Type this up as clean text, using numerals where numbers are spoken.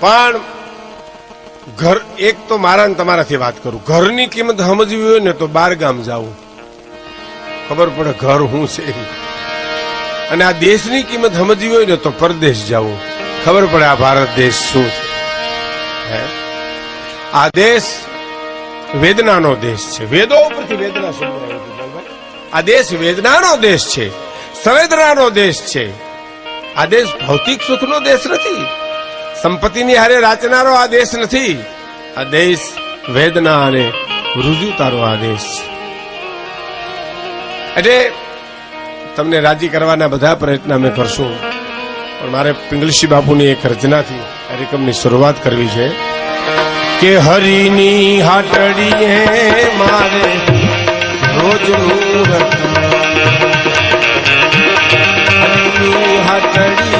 પણ ઘર એક તો મારા ને તમારાથી વાત કરું, ઘરની કિંમત સમજવી હોય ને તો 12 ગામ જાવું, ખબર પડે ઘર શું છે. અને આ દેશની કિંમત સમજવી હોય ને તો પરદેશ જવું, ખબર પડે આ ભારત દેશ શું છે. આ દેશ વેદનાનો દેશ છે. વેદો ઉપરથી વેદના શબ્દ આવ્યો. આ દેશ વેદનાનો દેશ છે, સંવેદનાનો દેશ છે. આ દેશ ભૌતિક સુખનો દેશ નથી, સંપત્તિની હારે રાચનારો આ દેશ નથી. આ દેશ વેદના અને રુજુતારો આ દેશ છે. એટલે તમને રાજી કરવાના બધા પ્રયત્ન અમે કરશું, પણ મારે પિંગલશી બાપુની એક રચનાથી કાર્યક્રમની શરૂઆત કરવી છે કે હરિની હાટડીએ મારે રોજનું હરિની હાટડી